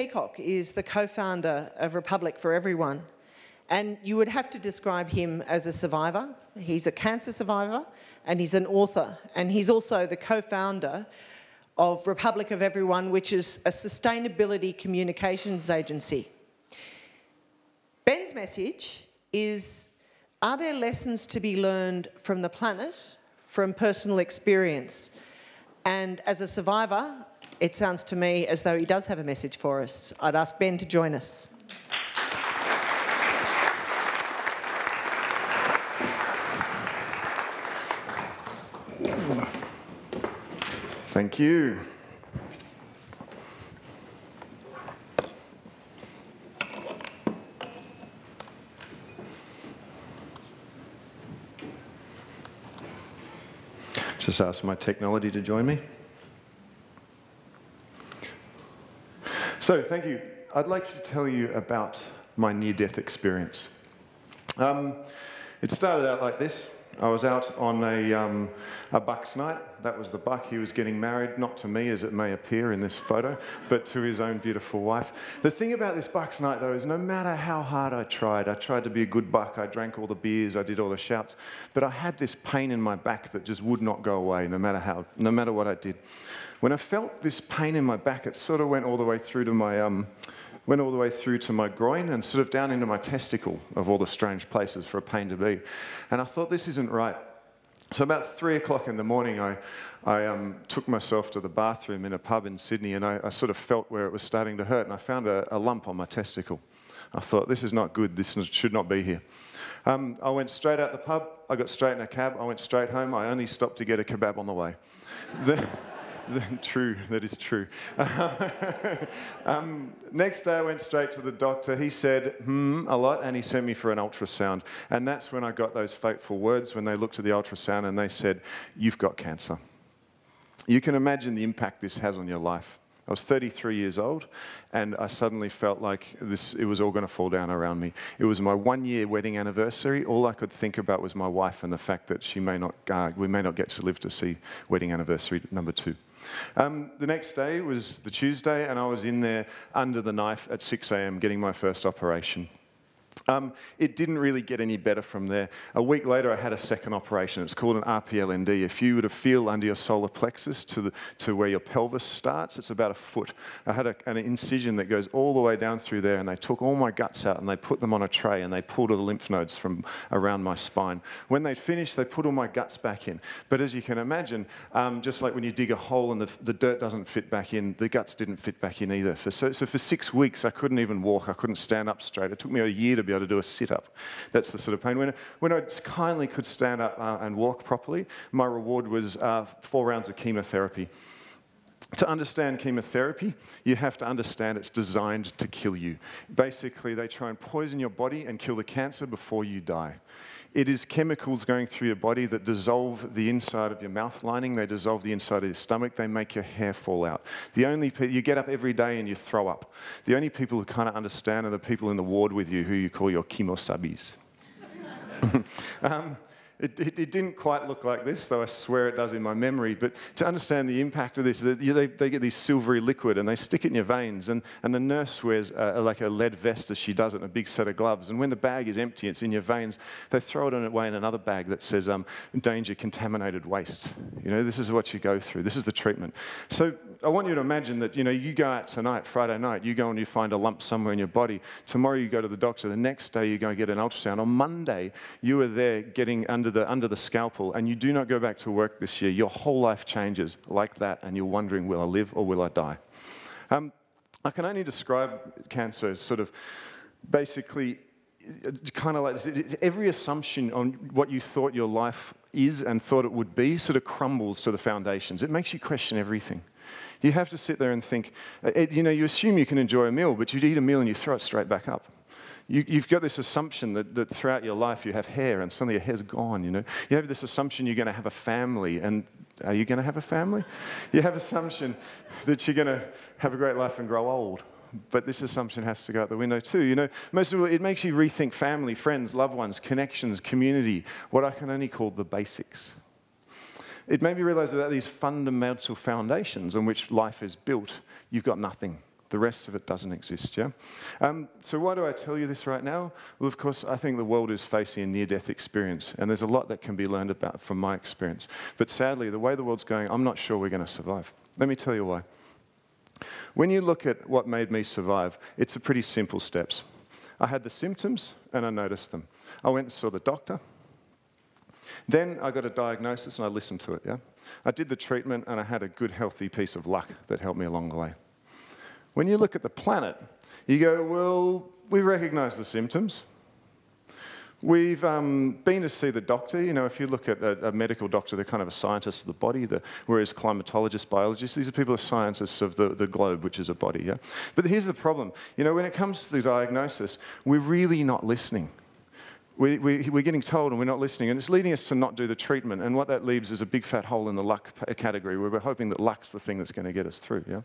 Peacock is the co-founder of Republic for Everyone, and you would have to describe him as a survivor. He's a cancer survivor, and he's an author, and he's also the co-founder of Republic of Everyone, which is a sustainability communications agency. Ben's message is, are there lessons to be learned from the planet, from personal experience? And as a survivor, it sounds to me as though he does have a message for us. I'd ask Ben to join us. Thank you. Just ask my technology to join me. So, thank you. I'd like to tell you about my near-death experience. It started out like this. I was out on a buck's night. That was the buck. He was getting married, not to me as it may appear in this photo, but to his own beautiful wife. The thing about this buck's night, though, is no matter how hard I tried to be a good buck. I drank all the beers, I did all the shouts, but I had this pain in my back that just would not go away, no matter what I did. When I felt this pain in my back, it sort of went all the way through to my groin and sort of down into my testicle, of all the strange places for a pain to be. And I thought, this isn't right. So about 3 o'clock in the morning, I took myself to the bathroom in a pub in Sydney, and I sort of felt where it was starting to hurt, and I found a lump on my testicle. I thought, this is not good, this should not be here. I went straight out the pub, I got straight in a cab, I went straight home, I only stopped to get a kebab on the way. True, that is true. Next day I went straight to the doctor. He said, a lot, and he sent me for an ultrasound. And that's when I got those fateful words when they looked at the ultrasound and they said, you've got cancer. You can imagine the impact this has on your life. I was 33 years old, and I suddenly felt like it was all going to fall down around me. It was my 1-year wedding anniversary. All I could think about was my wife and the fact that we may not get to live to see wedding anniversary number 2. The next day was the Tuesday, and I was in there under the knife at 6 a.m. getting my first operation. It didn't really get any better from there. A week later, I had a second operation. It's called an RPLND. If you were to feel under your solar plexus to where your pelvis starts, it's about 1 foot. I had an incision that goes all the way down through there, and they took all my guts out, and they put them on a tray, and they pulled all the lymph nodes from around my spine. When they finished, they put all my guts back in. But as you can imagine, just like when you dig a hole and the dirt doesn't fit back in, the guts didn't fit back in either. So for 6 weeks, I couldn't even walk. I couldn't stand up straight. It took me a year to be able to do a sit-up. That's the sort of pain. When I kindly could stand up and walk properly, my reward was 4 rounds of chemotherapy. To understand chemotherapy, you have to understand it's designed to kill you. Basically, they try and poison your body and kill the cancer before you die. It is chemicals going through your body that dissolve the inside of your mouth lining, they dissolve the inside of your stomach, they make your hair fall out. You get up every day and you throw up. The only people who kind of understand are the people in the ward with you who you call your chemo-subbies. It didn't quite look like this, though I swear it does in my memory. But to understand the impact of this, they get this silvery liquid and they stick it in your veins. And the nurse wears like a lead vest as she does it and a big set of gloves. And when the bag is empty, it's in your veins, they throw it away in another bag that says, danger, contaminated waste. You know, this is what you go through. This is the treatment. So I want you to imagine that, you go out tonight, Friday night, you go and you find a lump somewhere in your body. Tomorrow you go to the doctor. The next day you go and get an ultrasound. On Monday, you are there getting under the scalpel, and you do not go back to work this year. Your whole life changes like that, and you're wondering, will I live or will I die? I can only describe cancer as sort of basically kind of like this. Every assumption on what you thought your life is and thought it would be sort of crumbles to the foundations. It makes you question everything. You have to sit there and think, you assume you can enjoy a meal, but you eat a meal and you throw it straight back up. You've got this assumption that throughout your life you have hair and suddenly your hair's gone, You have this assumption you're going to have a family, and are you going to have a family? You have assumption that you're going to have a great life and grow old. But this assumption has to go out the window too. Most of it makes you rethink family, friends, loved ones, connections, community, what I can only call the basics. It made me realize that these fundamental foundations on which life is built, you've got nothing. The rest of it doesn't exist, yeah? So why do I tell you this right now? Well, of course, I think the world is facing a near-death experience, and there's a lot that can be learned about from my experience. But sadly, the way the world's going, I'm not sure we're going to survive. Let me tell you why. When you look at what made me survive, it's a pretty simple steps. I had the symptoms, and I noticed them. I went and saw the doctor. Then I got a diagnosis, and I listened to it, yeah? I did the treatment, and I had a good, healthy piece of luck that helped me along the way. When you look at the planet, you go, well, we recognise the symptoms. We've been to see the doctor. You know, if you look at a medical doctor, they're kind of a scientist of the body, whereas climatologists, biologists, these are people who are scientists of the globe, which is a body, yeah? But here's the problem. You know, when it comes to the diagnosis, we're really not listening. We're getting told and we're not listening, and it's leading us to not do the treatment, and what that leaves is a big fat hole in the luck category where we're hoping that luck's the thing that's going to get us through, yeah?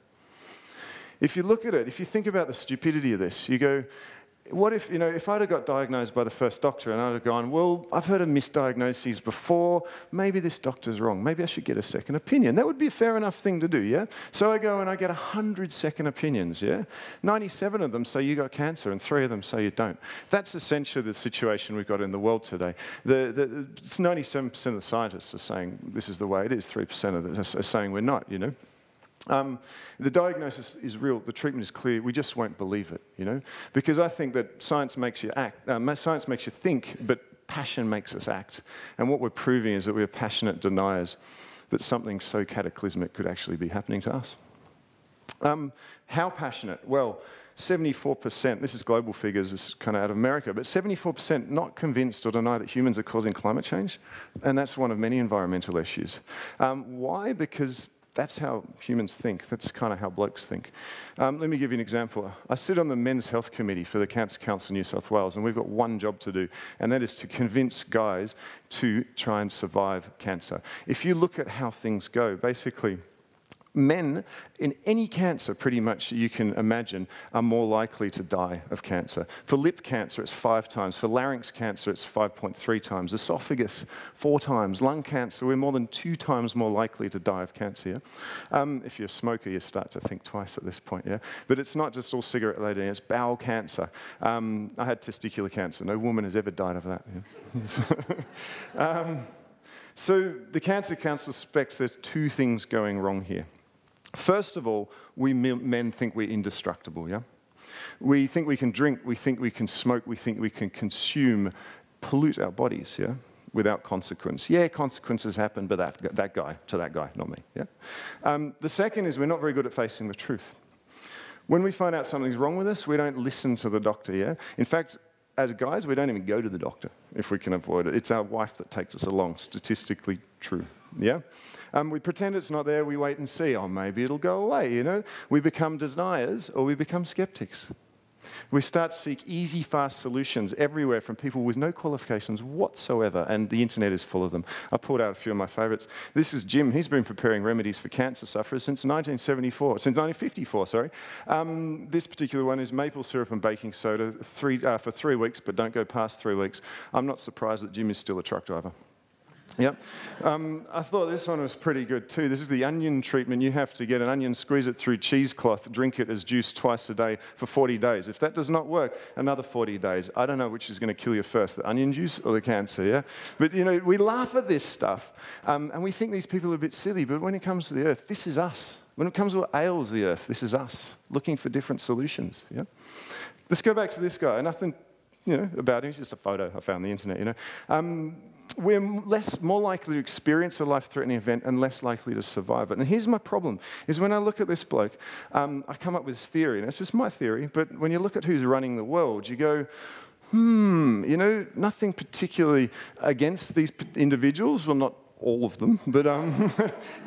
If you look at it, if you think about the stupidity of this, you go, what if, you know, if I'd have got diagnosed by the first doctor and I'd have gone, well, I've heard of misdiagnoses before, maybe this doctor's wrong, maybe I should get a second opinion. That would be a fair enough thing to do, yeah? So I go and I get 100 second opinions, yeah? 97 of them say you got cancer and 3 of them say you don't. That's essentially the situation we've got in the world today. It's 97% of the scientists are saying this is the way it is, 3% of them are saying we're not, you know? The diagnosis is real, the treatment is clear, we just won't believe it, you know? Because I think that science makes you act, science makes you think, but passion makes us act. And what we're proving is that we're passionate deniers that something so cataclysmic could actually be happening to us. How passionate? Well, 74%, this is global figures, this is kind of out of America, but 74% not convinced or deny that humans are causing climate change. And that's one of many environmental issues. Why? Because that's how humans think. That's kind of how blokes think. Let me give you an example. I sit on the Men's Health Committee for the Cancer Council New South Wales, and we've got one job to do, and that is to convince guys to try and survive cancer. If you look at how things go, basically, men in any cancer, pretty much you can imagine, are more likely to die of cancer. For lip cancer, it's 5 times. For larynx cancer, it's 5.3 times. Esophagus, 4 times. Lung cancer, we're more than 2 times more likely to die of cancer. Yeah? If you're a smoker, you start to think twice at this point. Yeah, but it's not just all cigarette-related. It's bowel cancer. I had testicular cancer. No woman has ever died of that. Yeah? So the Cancer Council suspects there's 2 things going wrong here. First of all, we men think we're indestructible, yeah? We think we can drink, we think we can smoke, we think we can consume, pollute our bodies, yeah? Without consequence. Yeah, consequences happen, but that guy, not me, yeah? The second is we're not very good at facing the truth. When we find out something's wrong with us, we don't listen to the doctor, yeah? In fact, as guys, we don't even go to the doctor if we can avoid it. It's our wife that takes us along, statistically true, yeah? We pretend it's not there, we wait and see. Oh, maybe it'll go away, you know? We become deniers or we become skeptics. We start to seek easy, fast solutions everywhere from people with no qualifications whatsoever, and the internet is full of them. I pulled out a few of my favourites. This is Jim. He's been preparing remedies for cancer sufferers since 1954, sorry. This particular one is maple syrup and baking soda for 3 weeks, but don't go past 3 weeks. I'm not surprised that Jim is still a truck driver. Yep. I thought this one was pretty good too. This is the onion treatment. You have to get an onion, squeeze it through cheesecloth, drink it as juice twice a day for 40 days. If that does not work, another 40 days. I don't know which is going to kill you first, the onion juice or the cancer, yeah? But, you know, we laugh at this stuff, and we think these people are a bit silly, but when it comes to the earth, this is us. When it comes to what ails the earth, this is us, looking for different solutions, yeah? Let's go back to this guy. Nothing, you know, about him. It's just a photo I found on the internet, you know? We're more likely to experience a life-threatening event and less likely to survive it. And here's my problem, is when I look at this bloke, I come up with this theory, and it's just my theory, but when you look at who's running the world, you go, you know, nothing particularly against these individuals, well, not all of them, but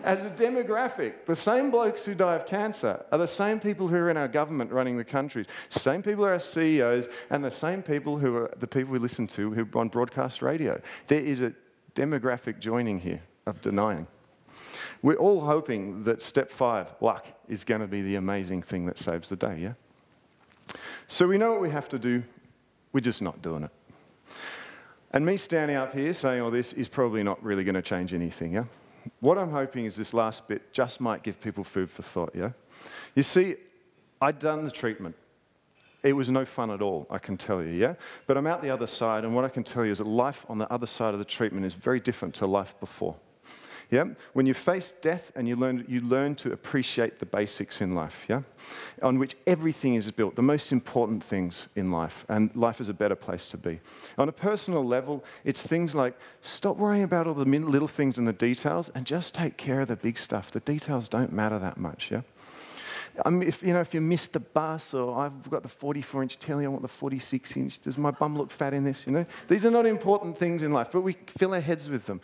as a demographic, the same blokes who die of cancer are the same people who are in our government running the countries, same people who are our CEOs, and the same people who are the people we listen to who are on broadcast radio. There is a demographic joining here of denying. We're all hoping that step 5, luck, is going to be the amazing thing that saves the day, yeah? So we know what we have to do, we're just not doing it. And me standing up here saying all this is probably not really going to change anything, yeah? What I'm hoping is this last bit just might give people food for thought, yeah? You see, I'd done the treatment. It was no fun at all, I can tell you, yeah? But I'm out the other side, and what I can tell you is that life on the other side of the treatment is very different to life before. Yeah? When you face death and you learn to appreciate the basics in life, yeah? On which everything is built, the most important things in life, and life is a better place to be. On a personal level, it's things like stop worrying about all the little things and the details and just take care of the big stuff. The details don't matter that much, yeah? If you missed the bus, or I've got the 44-inch telly, I want the 46-inch. Does my bum look fat in this? These are not important things in life, but we fill our heads with them.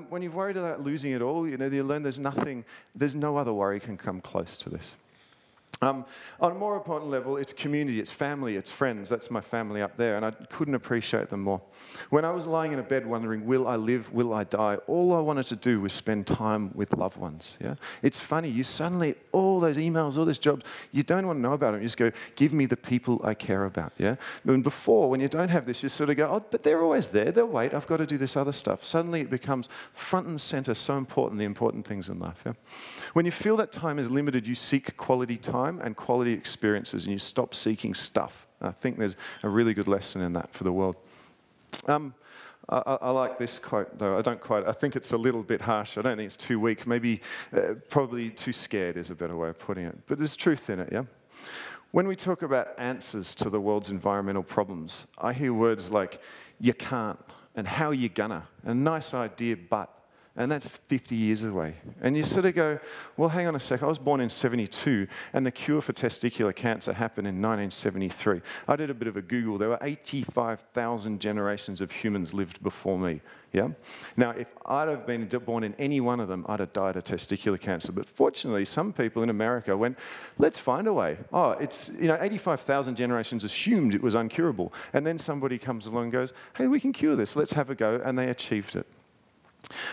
When you're worried about losing it all, you learn there's no other worry can come close to this. On a more important level, it's community, it's family, it's friends. That's my family up there, and I couldn't appreciate them more. When I was lying in a bed wondering, will I live, will I die, all I wanted to do was spend time with loved ones. Yeah? It's funny, you suddenly, all those emails, all those jobs, you don't want to know about them. You just go, give me the people I care about. Yeah? And before, when you don't have this, you sort of go, oh, but they're always there. They'll wait. I've got to do this other stuff. Suddenly it becomes front and center, so important, the important things in life. Yeah? When you feel that time is limited, you seek quality time and quality experiences, and you stop seeking stuff. I think there's a really good lesson in that for the world. I like this quote, though. I think it's a little bit harsh. I don't think it's too weak. Maybe, probably too scared is a better way of putting it. But there's truth in it, yeah? When we talk about answers to the world's environmental problems, I hear words like, you can't, and how you gonna, and a nice idea, but. And that's 50 years away. And you sort of go, well, hang on a sec. I was born in 72, and the cure for testicular cancer happened in 1973. I did a bit of a Google. There were 85,000 generations of humans lived before me. Yeah? Now, if I'd have been born in any one of them, I'd have died of testicular cancer. But fortunately, some people in America went, let's find a way. Oh, it's, 85,000 generations assumed it was uncurable. And then somebody comes along and goes, hey, we can cure this. Let's have a go. And they achieved it.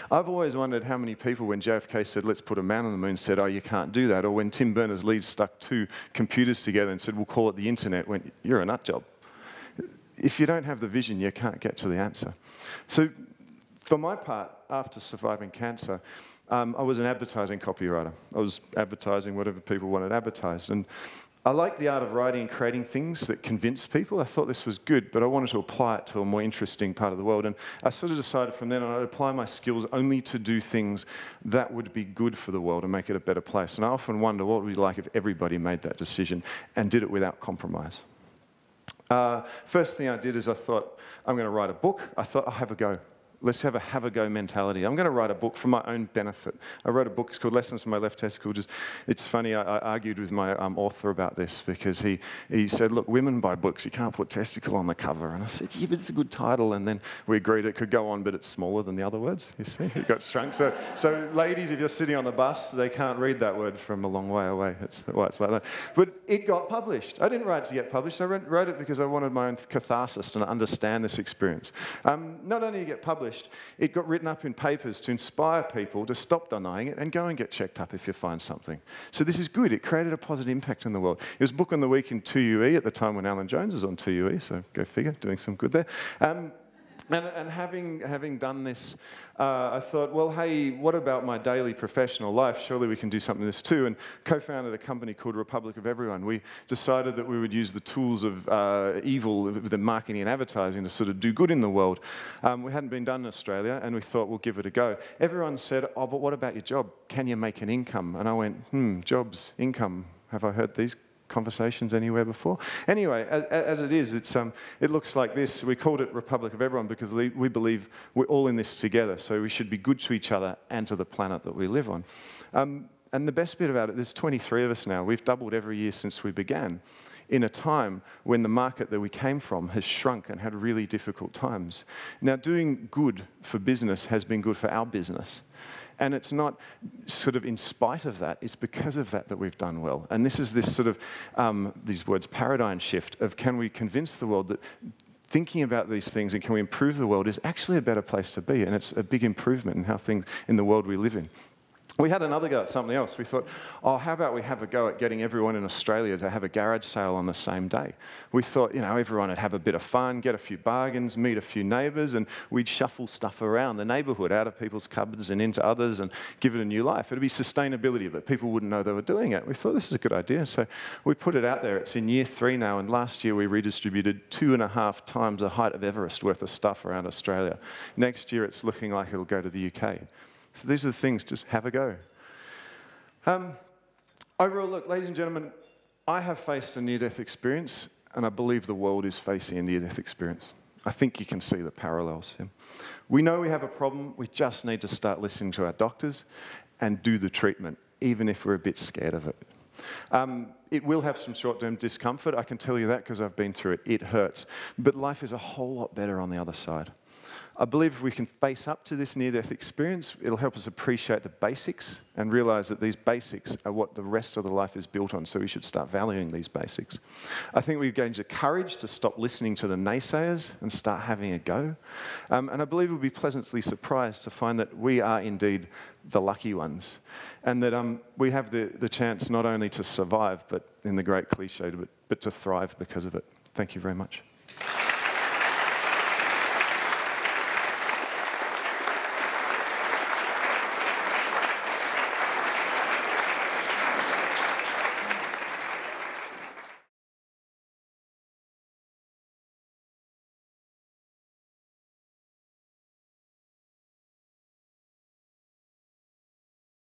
I've always wondered how many people, when JFK said, let's put a man on the moon, said, oh, you can't do that. Or when Tim Berners-Lee stuck two computers together and said, we'll call it the internet, went, you're a nut job. If you don't have the vision, you can't get to the answer. So for my part, after surviving cancer, I was an advertising copywriter. I was advertising whatever people wanted advertised. And I like the art of writing and creating things that convince people. I thought this was good, but I wanted to apply it to a more interesting part of the world. And I sort of decided from then on I'd apply my skills only to do things that would be good for the world and make it a better place. And I often wonder what it would be like if everybody made that decision and did it without compromise. First thing I did is I thought, I'm going to write a book. I thought, I'll have a go. Let's have a go mentality. I'm going to write a book for my own benefit. I wrote a book, it's called Lessons from My Left Testicle. It's funny, I argued with my author about this because he said, look, women buy books, you can't put testicle on the cover. And I said, yeah, but it's a good title. And then we agreed it could go on, but it's smaller than the other words, you see. It got shrunk. So ladies, if you're sitting on the bus, they can't read that word from a long way away. That's why it's like that. But it got published. I didn't write it to get published. I wrote it because I wanted my own catharsis and to understand this experience. Not only you get published, it got written up in papers to inspire people to stop denying it and go and get checked up if you find something. So this is good. It created a positive impact in the world. It was Book on the Week in 2UE at the time when Alan Jones was on 2UE, so go figure, doing some good there. And having done this, I thought, well, hey, what about my daily professional life? Surely we can do something with this too. And co-founded a company called Republic of Everyone. We decided that we would use the tools of evil, the marketing and advertising, to sort of do good in the world. We hadn't been done in Australia, and we thought, we'll give it a go. Everyone said, oh, but what about your job? Can you make an income? And I went, jobs, income. Have I heard these conversations anywhere before? Anyway, as it is, it looks like this. We called it Republic of Everyone because we believe we're all in this together, so we should be good to each other and to the planet that we live on. And the best bit about it, there's 23 of us now. We've doubled every year since we began, in a time when the market that we came from has shrunk and had really difficult times. Now, doing good for business has been good for our business. And it's not sort of in spite of that, it's because of that that we've done well. And this is this sort of, these words, paradigm shift of can we convince the world that thinking about these things and can we improve the world is actually a better place to be, and it's a big improvement in how things in the world we live in. We had another go at something else. We thought, oh, how about we have a go at getting everyone in Australia to have a garage sale on the same day? We thought, everyone would have a bit of fun, get a few bargains, meet a few neighbours, and we'd shuffle stuff around the neighbourhood, out of people's cupboards and into others, and give it a new life. It'd be sustainability, but people wouldn't know they were doing it. We thought, this is a good idea. So we put it out there. It's in year 3 now, and last year we redistributed 2.5 times the height of Everest worth of stuff around Australia. Next year it's looking like it'll go to the UK. So these are the things, just have a go. Overall, look, ladies and gentlemen, I have faced a near-death experience, and I believe the world is facing a near-death experience. I think you can see the parallels here. We know we have a problem. We just need to start listening to our doctors and do the treatment, even if we're a bit scared of it. It will have some short-term discomfort. I can tell you that because I've been through it. It hurts. But life is a whole lot better on the other side. I believe if we can face up to this near-death experience, it'll help us appreciate the basics and realise that these basics are what the rest of the life is built on, so we should start valuing these basics. I think we've gained the courage to stop listening to the naysayers and start having a go. And I believe we'll be pleasantly surprised to find that we are indeed the lucky ones, and that we have the chance not only to survive, but in the great cliche, but to thrive because of it. Thank you very much.